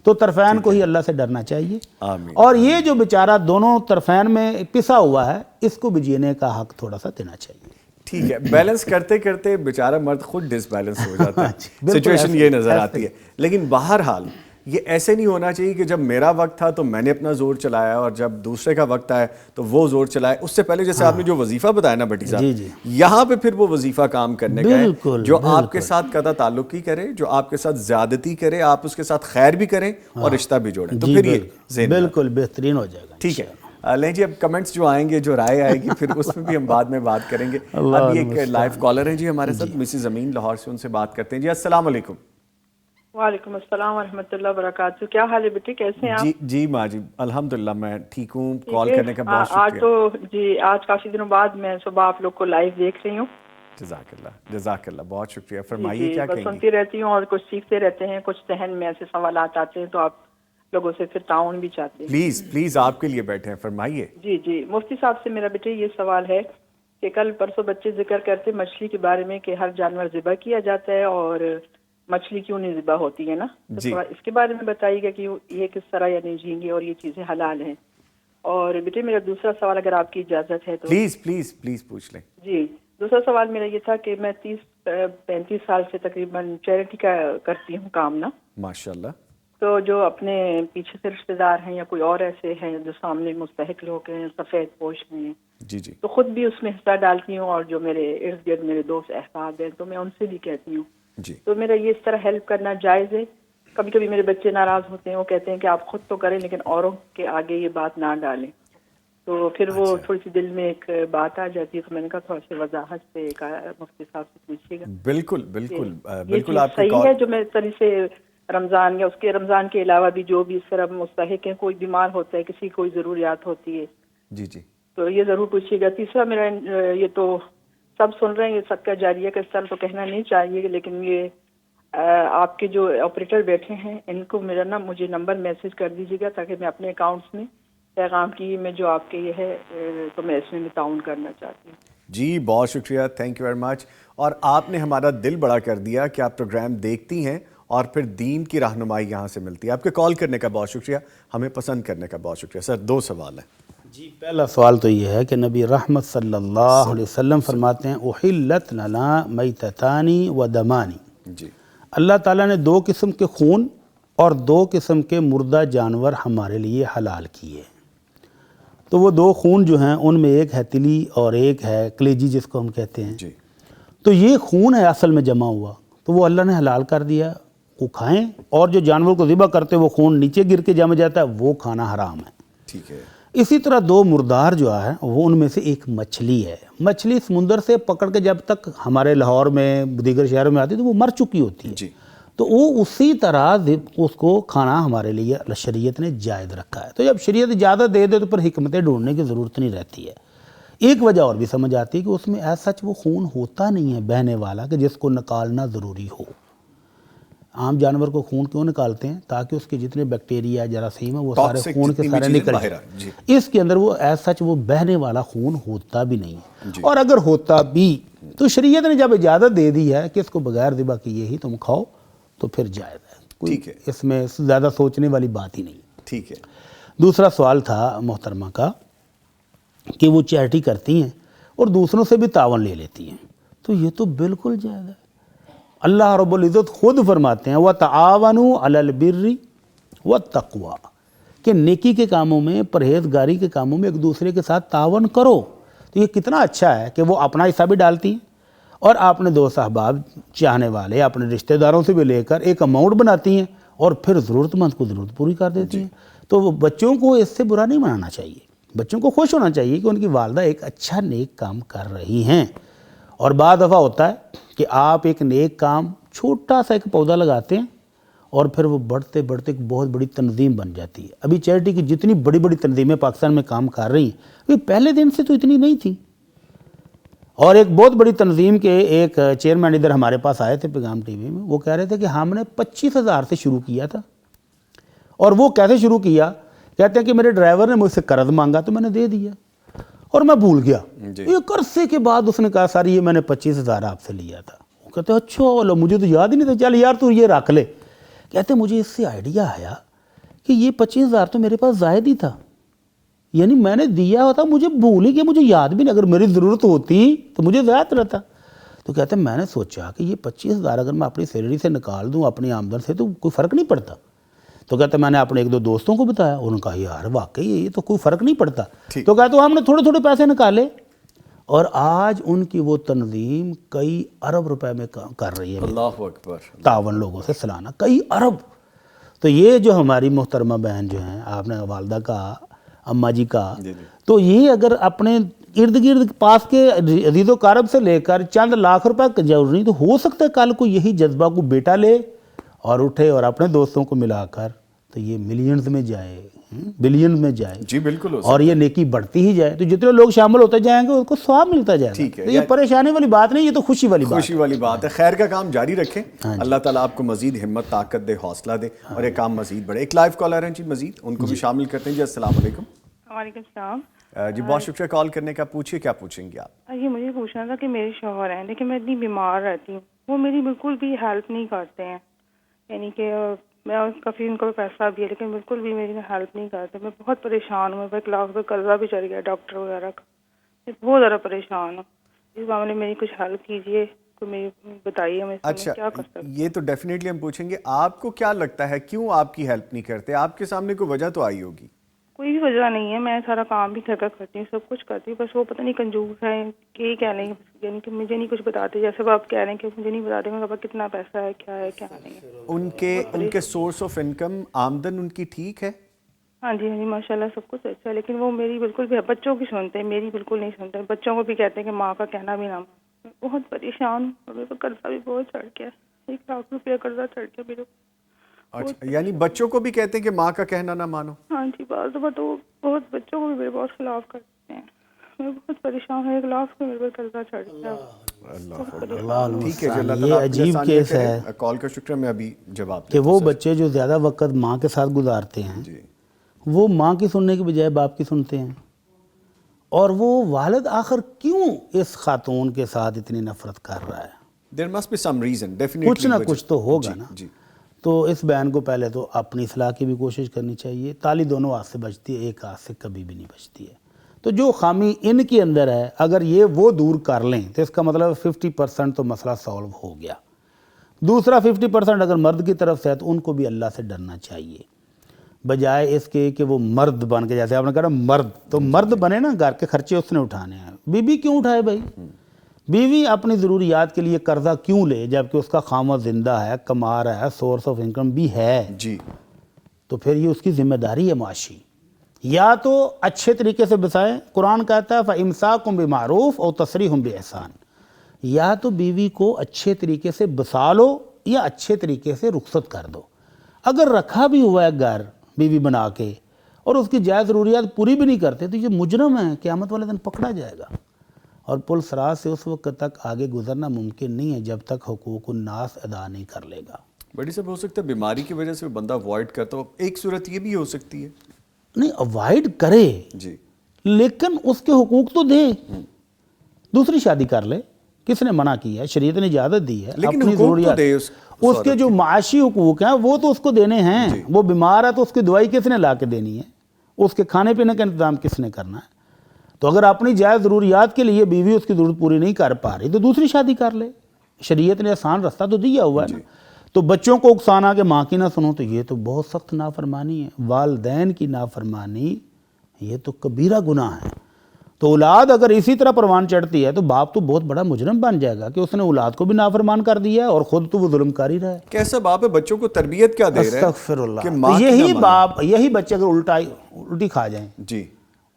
C: تو طرفین کو ہی اللہ سے ڈرنا چاہیے.
B: آمین.
C: اور یہ جو بیچارہ دونوں طرفین میں پسا ہوا ہے، اس کو بھی جینے کا حق تھوڑا سا دینا چاہیے.
B: ٹھیک ہے. بیلنس کرتے کرتے بیچارہ مرد خود ڈس بیلنس ہو جاتا ہے. سچویشن یہ نظر آتی ہے. لیکن بہرحال یہ ایسے نہیں ہونا چاہیے کہ جب میرا وقت تھا تو میں نے اپنا زور چلایا اور جب دوسرے کا وقت آئے تو وہ زور چلائے. اس سے پہلے جیسے آپ نے جو وظیفہ بتایا نا بھٹی صاحب، یہاں پہ پھر وہ وظیفہ کام کرنے کا ہے جو آپ کے ساتھ قطع تعلق کی کرے، جو آپ کے ساتھ زیادتی کرے، آپ اس کے ساتھ خیر بھی کریں اور رشتہ بھی جوڑیں. تو پھر یہ
C: بالکل بہترین ہو جائے گا.
B: ٹھیک ہے. لیں جی اب کمنٹس جو آئیں گے، جو رائے آئے گی، پھر اس میں بھی ہم بعد میں بات کریں گے. اب ایک لائیو کالر ہیں جی ہمارے ساتھ، مسز امین لاہور سے، ان سے بات کرتے ہیں. جی السلام علیکم.
D: وعلیکم السلام ورحمۃ اللہ وبرکاتہ. کیا حال ہے بیٹے، کیسے ہیں آپ؟
B: جی ماں جی الحمدللہ میں ٹھیک ہوں. کال کرنے کا بہت
D: آج
B: شکریہ.
D: تو جی آج کافی دنوں بعد میں صبح آپ لوگ کو لائیو دیکھ رہی ہوں.
B: جزاک اللہ بہت شکریہ. فرمائیے کیا
D: بس
B: کہیں گی؟
D: سنتی رہتی ہوں اور کچھ سیکھتے رہتے ہیں، کچھ ذہن میں ایسے سوالات آتے ہیں تو آپ لوگوں سے پھر تعاون بھی چاہتے ہیں.
B: پلیز آپ کے لیے بیٹھے ہیں، فرمائیے.
D: جی مفتی صاحب سے میرا بیٹے یہ سوال ہے کہ کل پرسوں بچے ذکر کرتے مچھلی کے بارے میں کہ ہر جانور ذبح کیا جاتا ہے اور مچھلی کیوں نہیں ذبح ہوتی ہے نا، تو اس کے بارے میں بتائیے گا کہ یہ کس طرح یعنی جھینگے اور یہ چیزیں حلال ہیں. اور بیٹے میرا دوسرا سوال اگر آپ کی اجازت ہے تو
B: پلیز پوچھ لیں.
D: جی دوسرا سوال میرا یہ تھا کہ میں 30-35 سال سے تقریباً چیریٹی کا کرتی ہوں کام نا.
B: ماشاءاللہ.
D: تو جو اپنے پیچھے سے رشتہ دار ہیں یا کوئی اور ایسے ہیں جو سامنے مستحق لوگ ہیں، سفید پوش ہیں،
B: جی
D: تو خود بھی اس میں حصہ ڈالتی ہوں، اور جو میرے ارد گرد میرے دوست احباب ہیں تو میں ان سے بھی کہتی ہوں. تو میرا یہ اس طرح ہیلپ کرنا جائز ہے؟ کبھی کبھی میرے بچے ناراض ہوتے ہیں، وہ کہتے ہیں کہ آپ خود تو کریں لیکن اوروں کے آگے یہ بات نہ ڈالیں، تو پھر وہ تھوڑی سی دل میں ایک بات آ جاتی ہے. تو میں نے کہا تھوڑا سی وضاحت سے مفتی صاحب سے پوچھیے گا.
B: بالکل
D: یہ
B: آپ کی
D: صحیح ہے جو میں طرح سے رمضان یا اس کے رمضان کے علاوہ بھی جو بھی اس طرح مستحق ہیں، کوئی بیمار ہوتا ہے، کسی کوئی ضروریات ہوتی ہے
B: جی جی
D: تو یہ ضرور پوچھیے گا. تیسرا میرا یہ تو سب سن رہے ہیں، یہ صدقہ جاریہ کا اس طرح تو کہنا نہیں چاہیے، لیکن یہ آپ کے جو آپریٹر بیٹھے ہیں ان کو میرا مجھے نمبر میسج کر دیجیے گا تاکہ میں اپنے اکاؤنٹس میں پیغام کی میں جو آپ کے یہ ہے تو میں اس میں تعاون کرنا چاہتی ہوں.
B: جی بہت شکریہ، تھینک یو ویری مچ. اور آپ نے ہمارا دل بڑا کر دیا کہ آپ پروگرام دیکھتی ہیں اور پھر دین کی رہنمائی یہاں سے ملتی ہے. آپ کے کال کرنے کا بہت شکریہ، ہمیں پسند کرنے کا بہت شکریہ. سر 2 سوال ہیں.
C: جی پہلا سوال تو یہ ہے کہ نبی رحمت صلی اللہ علیہ وسلم فرماتے ہیں احلت لنا میتتانی و دمانی.
B: جی
C: اللہ تعالیٰ نے 2 قسم کے خون اور 2 قسم کے مردہ جانور ہمارے لیے حلال کیے. تو وہ 2 خون جو ہیں ان میں ایک ہے تلی اور ایک ہے کلیجی جس کو ہم کہتے ہیں.
B: جی
C: تو یہ خون ہے اصل میں جمع ہوا، تو وہ اللہ نے حلال کر دیا، وہ کھائیں. اور جو جانور کو ذبح کرتے وہ خون نیچے گر کے جم جاتا ہے، وہ کھانا حرام ہے.
B: ٹھیک ہے.
C: اسی طرح 2 مردار جو ہے وہ ان میں سے ایک مچھلی ہے. مچھلی سمندر سے پکڑ کے جب تک ہمارے لاہور میں دیگر شہروں میں آتی ہے تو وہ مر چکی ہوتی ہے.
B: جی
C: تو وہ اسی طرح اس کو کھانا ہمارے لیے شریعت نے جائز رکھا ہے. تو جب شریعت اجازت دے دے تو پھر حکمتیں ڈھونڈنے کی ضرورت نہیں رہتی ہے. ایک وجہ اور بھی سمجھ آتی ہے کہ اس میں ایسا سچ وہ خون ہوتا نہیں ہے بہنے والا کہ جس کو نکالنا ضروری ہو. عام جانور کو خون کیوں نکالتے ہیں؟ تاکہ اس کے جتنے بیکٹیریا جراثیم ہیں وہ سارے
B: Toxic
C: خون کے
B: جتنی بھی
C: سارے
B: چیزیں
C: نکل
B: باہر
C: جائیں.
B: آئیں. جی
C: اس کے اندر وہ ایسا سچ وہ بہنے والا خون ہوتا بھی نہیں ہے.
B: جی.
C: اور اگر ہوتا بھی تو شریعت نے جب اجازت دے دی ہے کہ اس کو بغیر ذبح کیے ہی تم کھاؤ تو پھر جائز ہے.
B: ٹھیک ہے.
C: اس میں زیادہ سوچنے والی بات ہی نہیں.
B: ٹھیک ہے.
C: دوسرا سوال تھا محترمہ کا کہ وہ چیریٹی کرتی ہیں اور دوسروں سے بھی تعاون لے لیتی ہیں. تو یہ تو بالکل جائز ہے. اللہ رب العزت خود فرماتے ہیں وَتَعَاوَنُوا عَلَى الْبِرِّ وَالتَّقْوَى کہ نیکی کے کاموں میں، پرہیزگاری کے کاموں میں ایک دوسرے کے ساتھ تعاون کرو. تو یہ کتنا اچھا ہے کہ وہ اپنا حصہ بھی ڈالتی ہیں اور اپنے دوست احباب چاہنے والے اپنے رشتہ داروں سے بھی لے کر ایک اماؤنٹ بناتی ہیں اور پھر ضرورت مند کو ضرورت پوری کر دیتی ہیں. تو وہ بچوں کو اس سے برا نہیں منانا چاہیے. بچوں کو خوش ہونا چاہیے کہ ان کی والدہ ایک اچھا نیک کام کر رہی ہیں. اور بعض دفعہ ہوتا ہے کہ آپ ایک نیک کام چھوٹا سا ایک پودا لگاتے ہیں اور پھر وہ بڑھتے بڑھتے ایک بہت بڑی تنظیم بن جاتی ہے. ابھی چیریٹی کی جتنی بڑی بڑی تنظیمیں پاکستان میں کام کر رہی ہیں وہ پہلے دن سے تو اتنی نہیں تھی. اور ایک بہت بڑی تنظیم کے ایک چیئرمین ادھر ہمارے پاس آئے تھے پیغام ٹی وی میں. وہ کہہ رہے تھے کہ ہم نے 25,000 سے شروع کیا تھا. اور وہ کیسے شروع کیا؟ کہتے ہیں کہ میرے ڈرائیور نے مجھ سے قرض مانگا تو میں نے دے دیا اور میں بھول گیا. ایک عرصے کے بعد اس نے کہا سر یہ میں نے 25,000 آپ سے لیا تھا. وہ کہتے ہیں اچھا مجھے تو یاد ہی نہیں تھا، چل یار تو یہ رکھ لے. کہتے ہیں مجھے اس سے آئیڈیا آیا کہ یہ 25,000 تو میرے پاس زائد ہی تھا، یعنی میں نے دیا ہوتا مجھے بھول ہی کہ مجھے یاد بھی نہیں، اگر میری ضرورت ہوتی تو مجھے زائد رہتا. تو کہتے ہیں میں نے سوچا کہ یہ 25,000 اگر میں اپنی سیلری سے نکال دوں اپنی آمدن سے تو کوئی فرق نہیں پڑتا. تو کہتے ہیں میں نے اپنے 1-2 دوستوں کو بتایا، انہوں نے کہا یار واقعی یہ تو کوئی فرق نہیں پڑتا. تو کہتے ہیں ہم نے تھوڑے تھوڑے پیسے نکالے اور آج ان کی وہ تنظیم کئی ارب روپے میں کر رہی ہے.
B: اللہ اکبر.
C: تعاون لوگوں سے سلانہ کئی ارب. تو یہ جو ہماری محترمہ بہن جو ہیں، آپ نے والدہ کا، اماں جی کا، تو یہ اگر اپنے ارد گرد پاس کے عزیز و قارب سے لے کر چند لاکھ روپے ضروری تو ہو سکتا ہے کل کو یہی جذبہ کو بیٹا لے اور اٹھے اور اپنے دوستوں کو ملا کر تو یہ ملینز میں جائے، بلینز میں جائے.
B: جی بالکل.
C: اور یہ نیکی بڑھتی ہی جائے تو جتنے لوگ شامل ہوتے جائیں گے ان کو ثواب ملتا جائے گا. تو یہ پریشانی والی بات نہیں، یہ تو خوشی والی
B: بات ہے. خیر کا کام جاری رکھیں. اللہ تعالیٰ آپ کو مزید ہمت طاقت دے، حوصلہ دے اور یہ کام مزید بڑھے. ایک لائیو کالر ہیں جی مزید، ان کو بھی شامل کرتے ہیں. جی السلام علیکم.
E: وعلیکم السلام.
B: جی بہت شکریہ کال کرنے کا. پوچھیے کیا پوچھیں گے آپ؟
E: یہ مجھے پوچھنا تھا کہ میرے شوہر ہیں لیکن میں اتنی بیمار رہتی ہوں، وہ میری بالکل بھی ہیلپ نہیں کرتے ہیں. یعنی کہ میں کافی ان کو پیسہ بھی ہے لیکن بالکل بھی میری ہیلپ نہیں کرتے. میں بہت پریشان ہوں. 1 لاکھ روپے قرضہ بھی چڑھ گیا ڈاکٹر وغیرہ کا. میں بہت زیادہ پریشان ہوں. اس معاملے میں میری کچھ ہیلپ کیجیے، کوئی میری بتائیے میں کیا کر سکتی ہوں.
B: یہ تو ڈیفینیٹلی ہم پوچھیں گے. آپ کو کیا لگتا ہے کیوں آپ کی ہیلپ نہیں کرتے؟ آپ کے سامنے کوئی وجہ تو آئی ہوگی.
E: کوئی بھی وجہ نہیں ہے، میں سارا کام بھی گھر کا کرتی ہوں، سب کچھ کرتی ہوں، بس وہ پتہ نہیں کنجوس ہے کہ کہہ لیں گے، یعنی کہ مجھے نہیں کچھ بتاتے. جیسے وہ آپ کہہ رہے ہیں کہ مجھے نہیں بتاتے میرے پاس کتنا پیسہ ہے کیا نہیں ہے.
B: ان کے سورس آف انکم، آمدن ان کی ٹھیک ہے؟
E: ہاں جی ماشاء اللہ سب کچھ اچھا ہے، لیکن وہ میری بالکل بھی بچوں کی سنتے ہیں، میری بالکل نہیں سنتے. بچوں کو بھی کہتے ہیں کہ ماں کا کہنا بھی نہ. بہت پریشان ہوں. میرے کو قرضہ بھی بہت چڑھ گیا، 1 لاکھ روپیہ قرضہ چڑھ گیا میرے.
B: اچھا، یعنی بچوں کو بھی کہتے ہیں کہ ماں کا کہنا نہ مانو؟
E: ہاں جی، بعض دفعہ تو بہت بچوں کو بھی میرے بہت خلاف کرتے ہیں. میں بہت پریشان ہوں. ایک لاکھ پہ میرے پر قرضہ چڑھ گیا.
B: ٹھیک ہے جی، اللہ تعالیٰ
C: یہ
B: آپ کو
C: عجیب
B: آسانیاں
C: کیس
B: کرے.
C: ہے
B: کال کا شکریہ. میں ابھی جواب
C: کہ وہ بچے جو زیادہ وقت ماں کے ساتھ گزارتے ہیں
B: جی
C: وہ ماں کی سننے کی بجائے باپ کی سنتے ہیں. اور وہ والد آخر کیوں اس خاتون کے ساتھ اتنی نفرت کر رہا ہے؟
B: There must be some reason, definitely
C: کچھ نہ کچھ تو ہوگا نا.
B: جی.
C: تو اس بہن کو پہلے تو اپنی اصلاح کی بھی کوشش کرنی چاہیے. تالی دونوں ہاتھ سے بجتی ہے، ایک ہاتھ سے کبھی بھی نہیں بجتی ہے. تو جو خامی ان کے اندر ہے اگر یہ وہ دور کر لیں تو اس کا مطلب 50% تو مسئلہ سالو ہو گیا. دوسرا 50% اگر مرد کی طرف سے ہے تو ان کو بھی اللہ سے ڈرنا چاہیے، بجائے اس کے کہ وہ مرد بن کے، جیسے آپ نے کہا مرد تو مرد بنے نا، گھر کے خرچے اس نے اٹھانے ہیں. بیوی کیوں اٹھائے بھائی؟ بیوی اپنی ضروریات کے لیے قرضہ کیوں لے جبکہ اس کا خاوند زندہ ہے، کما رہا ہے، سورس آف انکم بھی ہے؟
B: جی
C: تو پھر یہ اس کی ذمہ داری ہے معاشی. یا تو اچھے طریقے سے بسائیں. قرآن کہتا ہے فَإِمْسَاكُمْ بِمَعْرُوفٍ أَوْ تَسْرِيحٌ بِإِحْسَانٍ. یا تو بیوی کو اچھے طریقے سے بسا لو یا اچھے طریقے سے رخصت کر دو. اگر رکھا بھی ہوا ہے گھر بیوی بنا کے اور اس کی جائز ضروریات پوری بھی نہیں کرتے تو یہ مجرم ہے، قیامت والے دن پکڑا جائے گا. اور پل صراط سے اس وقت تک آگے گزرنا ممکن نہیں ہے جب تک حقوق الناس ادا نہیں کر لے گا.
B: بڑی صاحب ہو سکتا ہے بیماری کی وجہ سے بندہ اوائڈ کرتا ہو. ایک صورت یہ بھی ہو سکتی ہے.
C: نہیں اوائڈ کرے
B: جی
C: لیکن اس کے حقوق تو دے. دوسری شادی کر لے، کس نے منع کیا ہے؟ شریعت نے اجازت دی ہے.
B: لیکن
C: اپنی
B: حقوق تو
C: ضروریات،
B: دے
C: اس کے جو معاشی حقوق ہیں وہ تو اس کو دینے ہیں. وہ بیمار ہے تو اس کی دوائی کس نے لا کے دینی ہے؟ اس کے کھانے پینے کا انتظام کس نے کرنا ہے؟ تو اگر اپنی جائز ضروریات کے لیے بیوی اس کی ضرورت پوری نہیں کر پا رہی تو دوسری شادی کر لے. شریعت نے آسان رستہ تو دیا ہوا ہے نا. تو بچوں کو اکسانا کہ ماں کی نہ سنو تو یہ تو بہت سخت نافرمانی ہے. والدین کی نافرمانی یہ تو کبیرہ گناہ ہے. تو اولاد اگر اسی طرح پروان چڑھتی ہے تو باپ تو بہت بڑا مجرم بن جائے گا کہ اس نے اولاد کو بھی نافرمان کر دیا ہے اور خود تو وہ ظلم کر ہی رہا ہے.
B: کیسا باپ ہے؟ بچوں کو تربیت کیا دے رہا ہے؟
C: استغفر اللہ.
B: کہ ماں
C: یہی باپ، یہی بچے اگر الٹی کھا جائیں،
B: جی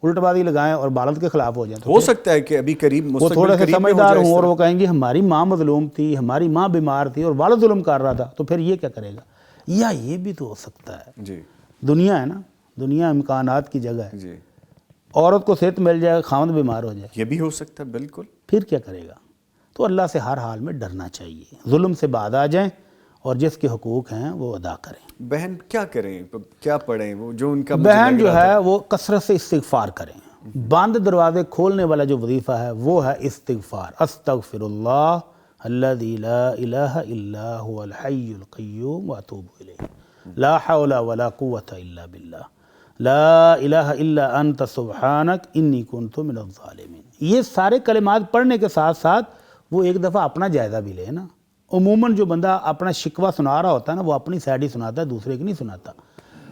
C: الٹ بازی لگائیں اور والد کے خلاف ہو جائیں تو
B: ہو سکتا ہے کہ ابھی قریب
C: وہ تھوڑے سے سمجھدار ہوں اور وہ کہیں گے ہماری ماں مظلوم تھی، ہماری ماں بیمار تھی اور والد ظلم کر رہا تھا، تو پھر یہ کیا کرے گا؟ یا یہ بھی تو ہو سکتا ہے.
B: جی
C: دنیا ہے نا، دنیا امکانات کی جگہ ہے.
B: جی
C: عورت کو صحت مل جائے، خاوند بیمار ہو جائے،
B: یہ بھی ہو سکتا ہے بالکل.
C: پھر کیا کرے گا؟ تو اللہ سے ہر حال میں ڈرنا چاہیے. ظلم سے بعد آ جائیں اور جس کے حقوق ہیں وہ ادا کریں.
B: بہن کیا کریں، کیا پڑھیں؟ وہ جو ان کا
C: بہن جو ہے وہ کثرت سے استغفار کریں. بند دروازے کھولنے والا جو وظیفہ ہے وہ ہے استغفار. استغفر اللہ الذی لا الہ الا هو الحی القیوم واتوب الیہ لا حول ولا قوة الا باللہ لا الہ الا انت سبحانک انی کنت من الظالمین. یہ سارے کلمات پڑھنے کے ساتھ ساتھ وہ ایک دفعہ اپنا جائزہ بھی لے نا. عموماً جو بندہ اپنا شکوہ سنا رہا ہوتا ہے نا وہ اپنی سائڈ ہی سناتا ہے، دوسرے کی نہیں سناتا.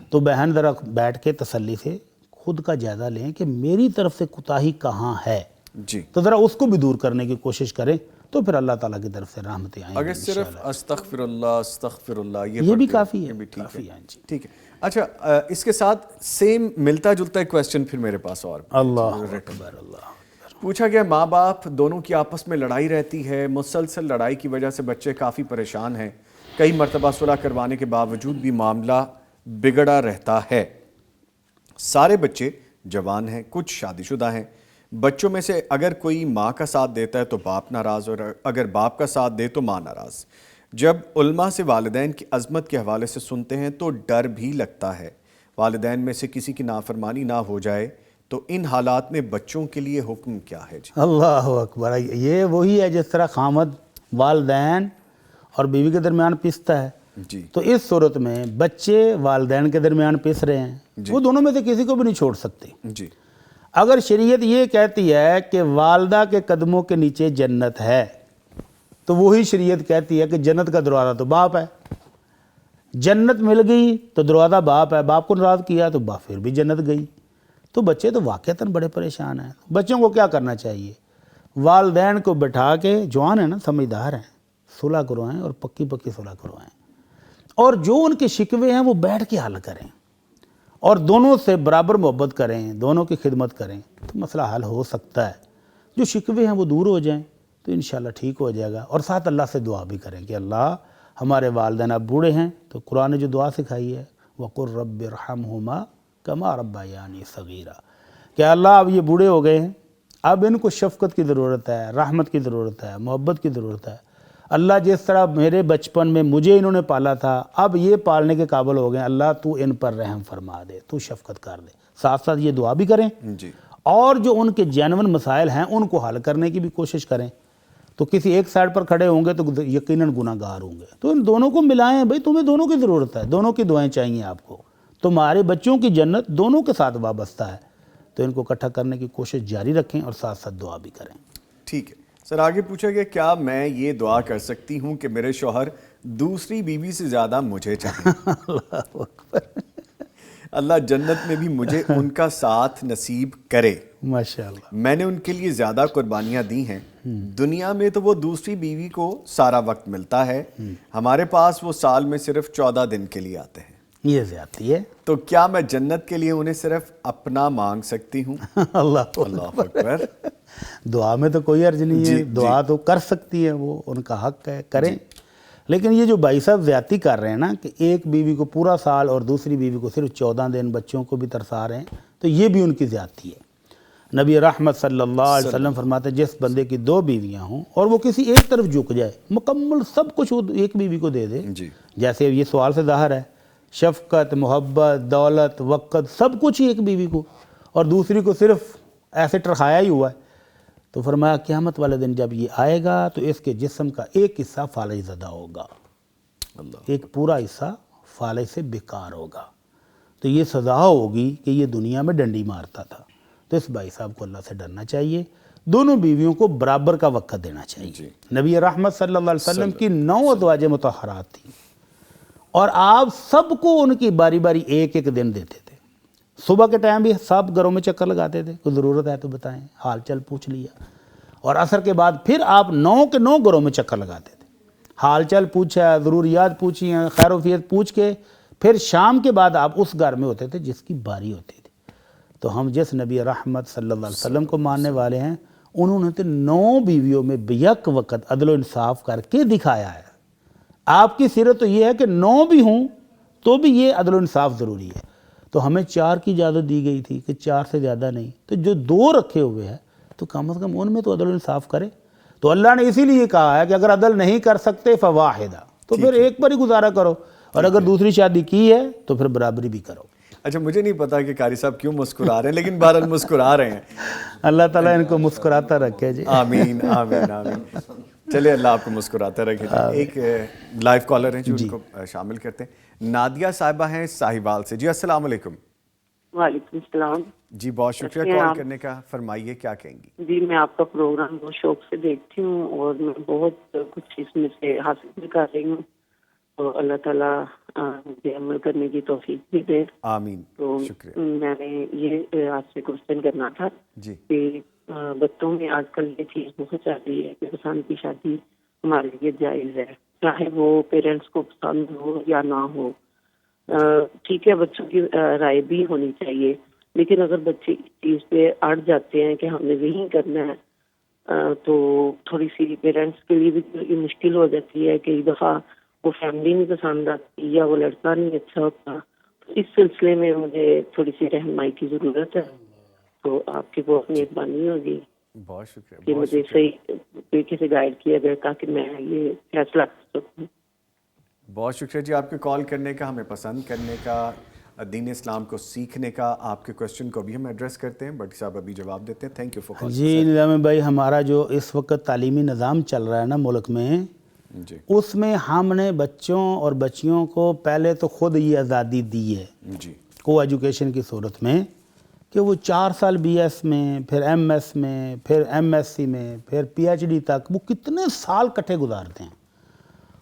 C: تو بہن ذرا بیٹھ کے تسلی سے خود کا جائزہ لیں کہ میری طرف سے کوتاہی کہاں ہے.
B: جی
C: تو ذرا اس کو بھی دور کرنے کی کوشش کریں تو پھر اللہ تعالیٰ کی طرف سے رحمتیں آئیں گی.
B: اگر صرف استغفر اللہ استغفر اللہ
C: یہ بھی
B: پڑھتے
C: کافی
B: ہیں،
C: ہے،
B: یہ بھی ٹھیک
C: کافی
B: ہے.
C: ہے. جی
B: ٹھیک ہے. اچھا اس کے ساتھ سیم ملتا جلتا ایک کویسچن پھر میرے پاس اور
C: اللہ اکبر. اللہ
B: پوچھا گیا، ماں باپ دونوں کی آپس میں لڑائی رہتی ہے، مسلسل لڑائی کی وجہ سے بچے کافی پریشان ہیں، کئی مرتبہ صلح کروانے کے باوجود بھی معاملہ بگڑا رہتا ہے. سارے بچے جوان ہیں، کچھ شادی شدہ ہیں. بچوں میں سے اگر کوئی ماں کا ساتھ دیتا ہے تو باپ ناراض، اور اگر باپ کا ساتھ دے تو ماں ناراض. جب علماء سے والدین کی عظمت کے حوالے سے سنتے ہیں تو ڈر بھی لگتا ہے والدین میں سے کسی کی نافرمانی نہ ہو جائے. تو ان حالات میں بچوں کے لیے حکم کیا ہے؟ جی
C: اللہ اکبر. یہ وہی ہے جس طرح خامد والدین اور بیوی کے درمیان پستا ہے.
B: جی
C: تو اس صورت میں بچے والدین کے درمیان پس رہے ہیں. وہ دونوں میں سے کسی کو بھی نہیں چھوڑ سکتے.
B: جی
C: اگر شریعت یہ کہتی ہے کہ والدہ کے قدموں کے نیچے جنت ہے تو وہی شریعت کہتی ہے کہ جنت کا دروازہ تو باپ ہے. جنت مل گئی تو دروازہ باپ ہے، باپ کو ناراض کیا تو باپ پھر بھی جنت گئی. تو بچے تو واقعتاً بڑے پریشان ہیں. بچوں کو کیا کرنا چاہیے؟ والدین کو بٹھا کے، جوان ہیں نا، سمجھدار ہیں، صلح کروائیں اور پکی پکی صلح کروائیں. اور جو ان کے شکوے ہیں وہ بیٹھ کے حل کریں اور دونوں سے برابر محبت کریں، دونوں کی خدمت کریں تو مسئلہ حل ہو سکتا ہے. جو شکوے ہیں وہ دور ہو جائیں تو انشاءاللہ ٹھیک ہو جائے گا. اور ساتھ اللہ سے دعا بھی کریں کہ اللہ ہمارے والدین اب بوڑھے ہیں تو قرآن نے جو دعا سکھائی ہے وَقُلْ رَبِّ ارْحَمْهُمَا كَمَا رَبَّيَانِي صَغِيرًا کہ اللہ اب یہ بوڑھے ہو گئے ہیں، اب ان کو شفقت کی ضرورت ہے، رحمت کی ضرورت ہے، محبت کی ضرورت ہے۔ اللہ جس طرح میرے بچپن میں مجھے انہوں نے پالا تھا اب یہ پالنے کے قابل ہو گئے، اللہ تو ان پر رحم فرما دے، تو شفقت کر دے۔ ساتھ ساتھ یہ دعا بھی کریں
B: جی،
C: اور جو ان کے جینون مسائل ہیں ان کو حل کرنے کی بھی کوشش کریں۔ تو کسی ایک سائڈ پر کھڑے ہوں گے تو یقیناً گناہ گار ہوں گے، تو ان دونوں کو ملائیں، بھئی تمہیں دونوں کی ضرورت ہے، دونوں کی دعائیں چاہیے آپ کو، تمہارے بچوں کی جنت دونوں کے ساتھ وابستہ ہے، تو ان کو اکٹھا کرنے کی کوشش جاری رکھیں اور ساتھ ساتھ دعا بھی کریں۔
B: ٹھیک ہے سر، آگے پوچھا گیا کیا میں یہ دعا کر سکتی ہوں کہ میرے شوہر دوسری بیوی سے زیادہ مجھے چاہیں؟
C: اللہ اکبر،
B: اللہ جنت میں بھی مجھے ان کا ساتھ نصیب کرے۔
C: ماشاءاللہ،
B: میں نے ان کے لیے زیادہ قربانیاں دی ہیں، دنیا میں تو وہ دوسری بیوی کو سارا وقت ملتا ہے، ہمارے پاس وہ سال میں صرف 14 دن کے لیے آتے ہیں،
C: یہ زیادتی ہے۔
B: تو کیا میں جنت کے لیے انہیں صرف اپنا مانگ سکتی ہوں؟
C: اللہ
B: اللہ اکبر۔
C: دعا میں تو کوئی عرض نہیں ہے، دعا تو کر سکتی ہے، وہ ان کا حق ہے، کریں۔ لیکن یہ جو بھائی صاحب زیادتی کر رہے ہیں نا کہ ایک بیوی کو پورا سال اور دوسری بیوی کو صرف 14 دن، بچوں کو بھی ترسا رہے ہیں، تو یہ بھی ان کی زیادتی ہے۔ نبی رحمت صلی اللہ علیہ وسلم فرماتے ہیں جس بندے کی 2 بیویاں ہوں اور وہ کسی ایک طرف جھک جائے، مکمل سب کچھ وہ ایک بیوی کو دے دے، جیسے یہ سوال سے ظاہر ہے، شفقت، محبت، دولت، وقت، سب کچھ ہی ایک بیوی کو، اور دوسری کو صرف ایسے ٹرخایا ہی ہوا ہے، تو فرمایا قیامت والے دن جب یہ آئے گا تو اس کے جسم کا ایک حصہ فالج زدہ ہوگا، ایک پورا حصہ فالج سے بیکار ہوگا، تو یہ سزا ہوگی کہ یہ دنیا میں ڈنڈی مارتا تھا۔ تو اس بھائی صاحب کو اللہ سے ڈرنا چاہیے، دونوں بیویوں کو برابر کا وقت دینا چاہیے۔ نبی رحمت صلی اللہ علیہ وسلم کی 9 ازواج مطہرات تھیں اور آپ سب کو ان کی باری باری ایک ایک دن دیتے تھے۔ صبح کے ٹائم بھی سب گھروں میں چکر لگاتے تھے، کوئی ضرورت ہے تو بتائیں، حال چل پوچھ لیا، اور عصر کے بعد پھر آپ 9 کے 9 گھروں میں چکر لگاتے تھے، حال چل پوچھا، ضروریات پوچھی ہیں، خیر وفیت پوچھ کے پھر شام کے بعد آپ اس گھر میں ہوتے تھے جس کی باری ہوتی تھی۔ تو ہم جس نبی رحمت صلی اللہ علیہ وسلم کو ماننے والے ہیں، انہوں نے تو 9 بیویوں میں بیک وقت عدل و انصاف کر کے دکھایا ہے۔ آپ کی سیرت تو یہ ہے کہ 9 بھی ہوں تو بھی یہ عدل و انصاف ضروری ہے، تو ہمیں 4 کی اجازت دی گئی تھی کہ 4 سے زیادہ نہیں، تو جو 2 رکھے ہوئے ہیں تو کم از کم ان میں تو عدل و انصاف کرے۔ تو اللہ نے اسی لیے کہا ہے کہ اگر عدل نہیں کر سکتے فواحدہ، تو پھر ایک پر ہی گزارا کرو، اور اگر دوسری شادی کی ہے تو پھر برابری بھی کرو۔
B: اچھا، مجھے نہیں پتا کہ قاری صاحب کیوں مسکرا رہے ہیں، لیکن بہرحال مسکرا رہے ہیں۔
C: اللہ تعالیٰ ان کو مسکراتا رکھے جی،
B: آمین آمین آمین۔ چلے اللہ آپ کو مسکراتا رکھے۔ ایک لائیو کالر ہیں جو ان کو شامل کرتے ہیں، نادیہ صاحبہ ہیں ساہیوال سے۔ جی السلام علیکم۔
F: وعلیکم السلام
B: جی بہت شکریہ کال کرنے کا، فرمائیے کیا کہیں گی؟
F: جی، میں آپ کا پروگرام بہت شوق سے دیکھتی ہوں اور میں بہت کچھ اس میں سے حاصل بھی کر رہی ہوں، تو اللہ تعالیٰ مجھے عمل کرنے کی توفیق بھی دے۔
B: آمین،
F: تو
B: شکریہ۔
F: میں نے یہ آپ سے کوشچن کرنا تھا
B: جی
F: کہ بچوں میں آج کل یہ چیز بہت چل رہی ہے کہ پسند کی شادی ہمارے لیے جائز ہے، چاہے وہ پیرنٹس کو پسند ہو یا نہ ہو۔ ٹھیک ہے، بچوں کی رائے بھی ہونی چاہیے، لیکن اگر بچے اس چیز پہ اڑ جاتے ہیں کہ ہم نے یہی کرنا ہے، تو تھوڑی سی پیرنٹس کے لیے بھی مشکل ہو جاتی ہے کہ ایک دفعہ وہ فیملی نہیں پسند آتی یا وہ لڑکا نہیں اچھا ہوتا۔ اس سلسلے میں مجھے تھوڑی سی رہنمائی کی ضرورت ہے، تو آپ کی بہت مہربانی ہوگی
B: بہت شکریہ،
F: کہ مجھے صحیح طریقے سے گائیڈ کیا جائے تاکہ میں یہ فیصلہ کر سکوں۔
B: بہت شکریہ جی آپ کے کال کرنے کا، ہمیں پسند کرنے کا، دین اسلام کو سیکھنے کا۔ آپ کے کوسچن کو بھی ہم ایڈریس کرتے ہیں، بٹ صاحب ابھی جواب دیتے ہیں۔ تھینک یو فار کال۔
C: جی نظام بھائی، ہمارا جو اس وقت تعلیمی نظام چل رہا ہے نا ملک میں،
B: جی
C: اس میں ہم نے بچوں اور بچیوں کو پہلے تو خود یہ آزادی دی ہے
B: جی
C: کو ایجوکیشن کی صورت میں کہ وہ 4 سال بی ایس میں، پھر ایم ایس میں، پھر ایم ایس سی میں، پھر پی ایچ ڈی تک وہ کتنے سال کٹھے گزارتے ہیں،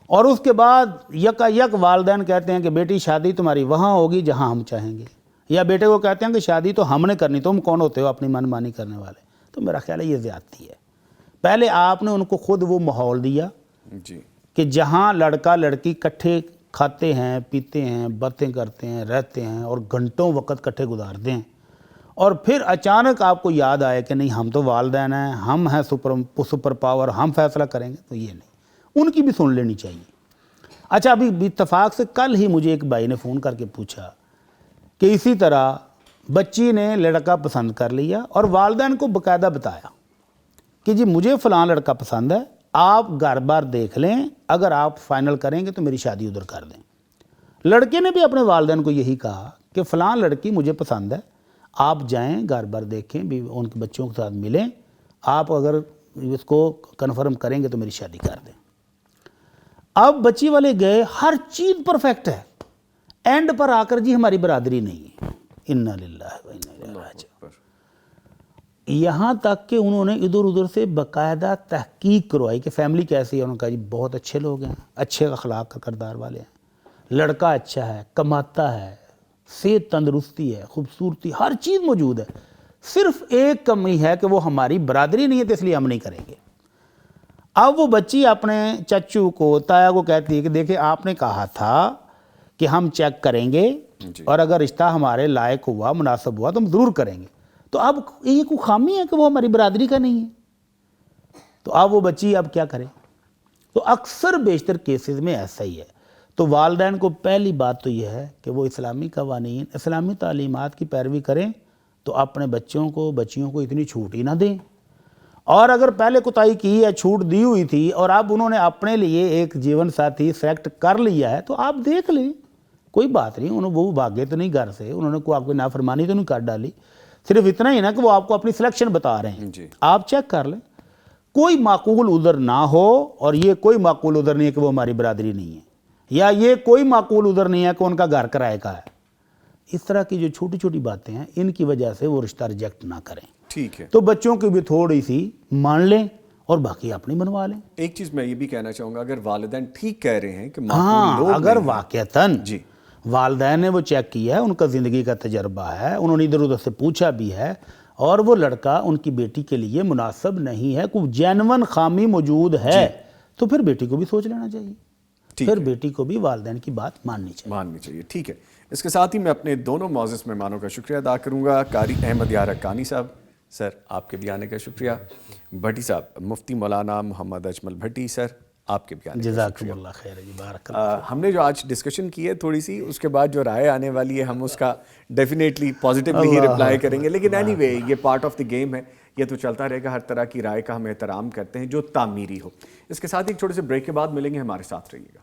C: اور اس کے بعد یکا یک والدین کہتے ہیں کہ بیٹی شادی تمہاری وہاں ہوگی جہاں ہم چاہیں گے، یا بیٹے کو کہتے ہیں کہ شادی تو ہم نے کرنی، تم کون ہوتے ہو اپنی من مانی کرنے والے۔ تو میرا خیال ہے یہ زیادتی ہے۔ پہلے آپ نے ان کو خود وہ ماحول دیا
B: جی
C: کہ جہاں لڑکا لڑکی کٹھے کھاتے ہیں، پیتے ہیں، باتیں کرتے ہیں، رہتے ہیں اور گھنٹوں وقت کٹھے گزارتے ہیں، اور پھر اچانک آپ کو یاد آئے کہ نہیں ہم تو والدین ہیں، ہم ہیں سپر پاور، ہم فیصلہ کریں گے، تو یہ نہیں، ان کی بھی سن لینی چاہیے۔ اچھا ابھی اتفاق سے کل ہی مجھے ایک بھائی نے فون کر کے پوچھا کہ اسی طرح بچی نے لڑکا پسند کر لیا اور والدین کو باقاعدہ بتایا کہ جی مجھے فلاں لڑکا پسند ہے، آپ گھر بار دیکھ لیں، اگر آپ فائنل کریں گے تو میری شادی ادھر کر دیں۔ لڑکے نے بھی اپنے والدین کو یہی کہا کہ فلاں لڑکی مجھے پسند ہے، آپ جائیں گھر بار دیکھیں بھی ان کے بچوں کے ساتھ ملیں، آپ اگر اس کو کنفرم کریں گے تو میری شادی کر دیں۔ اب بچی والے گئے، ہر چیز پرفیکٹ ہے، اینڈ پر آ کر جی ہماری برادری نہیں ہے، انا للہ و انا الیہ راجعون۔ یہاں تک کہ انہوں نے ادھر ادھر سے باقاعدہ تحقیق کروائی کہ فیملی کیسی ہے، انہوں نے کہا جی بہت اچھے لوگ ہیں، اچھے اخلاق کا کردار والے ہیں، لڑکا اچھا ہے، کماتا ہے، صحت تندرستی ہے، خوبصورتی، ہر چیز موجود ہے، صرف ایک کمی ہے کہ وہ ہماری برادری نہیں ہے تو اس لیے ہم نہیں کریں گے۔ اب وہ بچی اپنے چچو کو، تایا کو کہتی ہے کہ دیکھیں آپ نے کہا تھا کہ ہم چیک کریں گے اور اگر رشتہ ہمارے لائق ہوا، مناسب ہوا تو ہم ضرور کریں گے، تو اب یہ کوئی خامی ہے کہ وہ ہماری برادری کا نہیں ہے؟ تو اب وہ بچی اب کیا کرے؟ تو اکثر بیشتر کیسز میں ایسا ہی ہے۔ تو والدین کو پہلی بات تو یہ ہے کہ وہ اسلامی قوانین، اسلامی تعلیمات کی پیروی کریں، تو اپنے بچوں کو، بچیوں کو اتنی چھوٹ ہی نہ دیں، اور اگر پہلے کوتاہی کی ہے، چھوٹ دی ہوئی تھی اور اب انہوں نے اپنے لیے ایک جیون ساتھی سلیکٹ کر لیا ہے تو آپ دیکھ لیں، کوئی بات نہیں، انہوں وہ بھاگے تو نہیں گھر سے، انہوں نے کوئی آپ کو نافرمانی تو نہیں کر ڈالی، صرف اتنا ہی نا کہ وہ آپ کو اپنی سلیکشن بتا رہے ہیں، آپ چیک کر لیں، کوئی معقول عذر نہ ہو، اور یہ کوئی معقول عذر نہیں ہے کہ وہ ہماری برادری نہیں ہے، یا یہ کوئی معقول عذر نہیں ہے کہ ان کا گھر کرائے کا ہے۔ اس طرح کی جو چھوٹی چھوٹی باتیں ہیں ان کی وجہ سے وہ رشتہ ریجیکٹ نہ کریں۔
B: ٹھیک ہے،
C: تو بچوں کی بھی تھوڑی سی مان لیں اور باقی اپنی بنوا لیں۔
B: ایک چیز میں یہ بھی کہنا چاہوں گا، اگر والدین ٹھیک کہہ رہے ہیں کہ
C: ہاں،
B: معقول لوگ
C: اگر
B: نہیں ہیں،
C: واقعتاً
B: جی
C: والدین نے وہ چیک کیا ہے، ان کا زندگی کا تجربہ ہے، انہوں نے ادھر ادھر سے پوچھا بھی ہے، اور وہ لڑکا ان کی بیٹی کے لیے مناسب نہیں ہے، کوئی جینون خامی موجود ہے، تو پھر بیٹی کو بھی سوچ لینا چاہیے، پھر بیٹی کو بھی والدین کی بات ماننی چاہیے۔
B: ٹھیک ہے۔ اس کے ساتھ ہی میں اپنے دونوں معزز مہمانوں کا شکریہ ادا کروں گا، قاری احمد یار حقانی صاحب، سر آپ کے بھی آنے کا شکریہ، بھٹی صاحب مفتی مولانا محمد اجمل بھٹی، سر آپ کے بھی آنے کا
C: جزاکم
B: شکریہ۔
C: اللہ خیر جی، بارک اللہ۔
B: ہم نے جو آج ڈسکشن کی ہے تھوڑی سی، اس کے بعد جو رائے آنے والی ہے ہم اس کا ڈیفینیٹلی پازیٹیولی ہی رپلائی کریں گے، لیکن اینی وے یہ پارٹ آف دی گیم ہے، یہ تو چلتا رہے گا، ہر طرح کی رائے کا ہم احترام کرتے ہیں جو تعمیری ہو۔ اس کے ساتھ ایک چھوٹے سے بریک کے بعد ملیں گے، ہمارے ساتھ رہیے گا۔